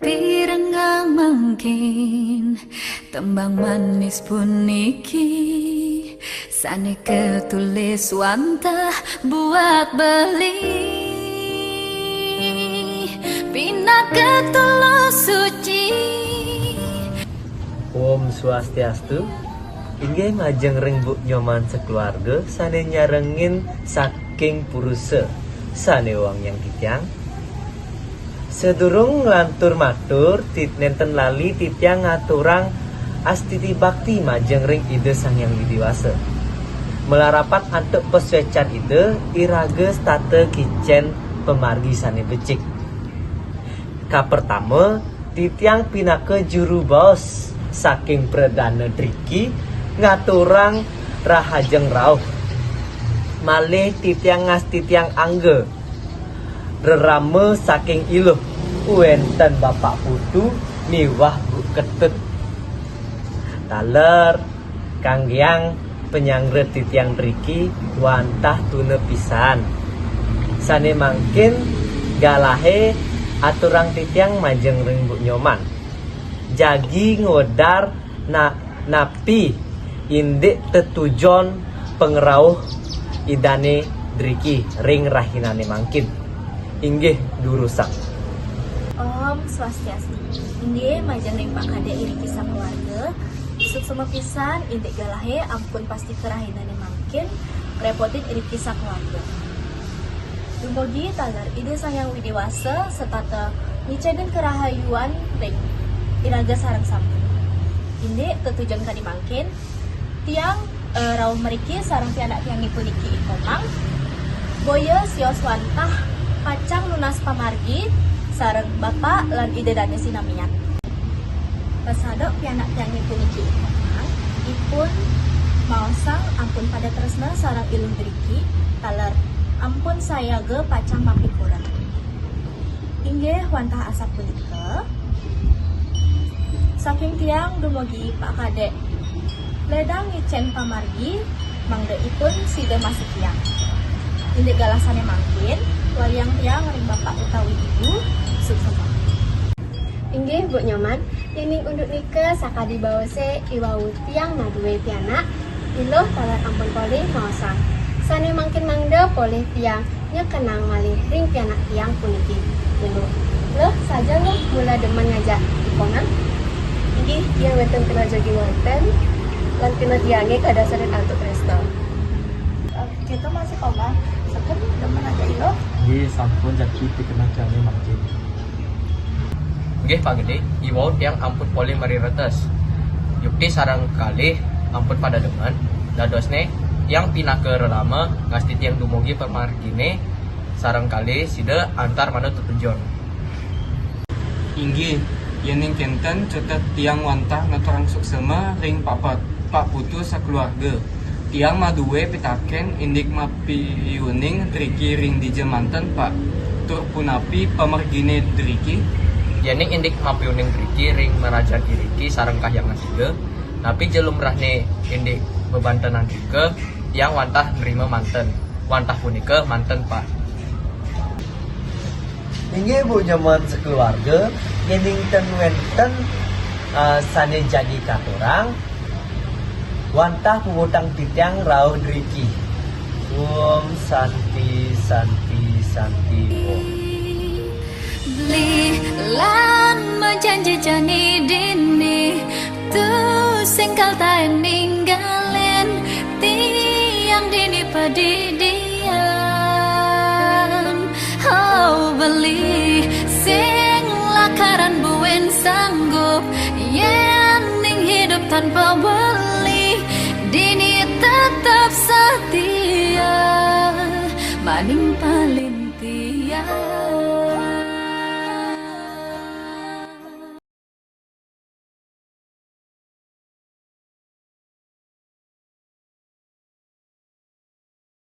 Pirang mungkin tembang manis puniki sane ketulis wantah buat beli pina ketulus suci. Om Swastiastu. Inggih ngajeng ring buk nyoman sekeluarga sane nyarengin saking puruse sane wong yang titiang. Sedurung nglantur matur nenten lali titiang ngaturang astiti bakti majeng ring ide sang yang widiwasa. Melarapat antuk peswecan ide irage state kicen pemargi sane becik. Ka pertama titiang pinake juru baos saking perdana driki ngaturang rahajeng rauh. Malih titiang ngas titiang angge rerame saking iluh wenten bapak putu miwah bu ketut taler kanggiang penyangre titiang driki wantah tune pisan sane mangkin galahe aturang titiang majeng ring bu nyoman jagi ngodar napi indik tetujon pengerauh idane driki ring rahinane mangkin inggih durusak. Om Swastiastu. Inggih majeng ring Pak Kade iri kisah keluarga. Suksema pisan indik galahe ampun pasti kerahinane mangkin repotin iri kisah keluarga. Dumugi taler ide sayang widiwasa setata ngicenin kerahayuan ring iraga sareng sampun. Indik tetujuan kadi mangkin tiang rauh meriki sareng pianak tiang puniki komang boya sios wantah pacang lunas pamargi sareng bapak lan ide dane sinamian. Pasadok pianak tiang puniki komang ipun maosang ampun pada tresna sareng ilung driki taler ampun saya ge pacang mapikuran. Inggih wantah asap punika saking tiang dumugi Pak Kade ledang ngicen pamargi mangde ipun sida masih tiang indik galasane mangkin wayang tiang ring bapak utawi ibu suksema. Inggih Bu Nyoman ning unduk nike sakadi bawose iwau tiang maduwe pianak iluh taler ampun polih maosang sane mangkin mangde polih tiang nyekenang malih ring pianak tiang puniki iluh leh saja loh mula demen ngajak ipongan inggih tiang weten kena jogi wonten lan kena tiange kadasaran antuk presto. Kita masih koma seken demen aja ilo. Nggih sampun jaki dikena jane mangkin. Nggih Pak Gede, iwau tiang ampun poli mariretes. Yukti sarang kalih ampun pada demen. Dadosne tiang pinake relama ngasti tiang dumugi pemargine sarang kalih sida antar manut tujuan. Inggih, yening kenten cetet tiang wantah ngaturang suksema ring Pak Putu sakeluarga. Tiang maduwe pitaken indik mapiyuning driki ring dijemanten Pak tur punapi pamargine driki. Yening indik mapiuning driki ring merajan iriki sareng kahyangan sida. Napi jelum rahne indik bebantenan juga tiang wantah nerima manten. Wantah punika manten Pak. Inggih bu nyoman sekeluarga yening ten wenten sane jadi katurang wantah pemutang titiang rauh driki. Om santi santi santi om. Beli lan menjanji jani dini tu singkal tak ninggalin tiang dini padidian. Oh beli sing lakaran buen sanggup yen ning hidup tanpa beli dini tetap setia maning paling tiang.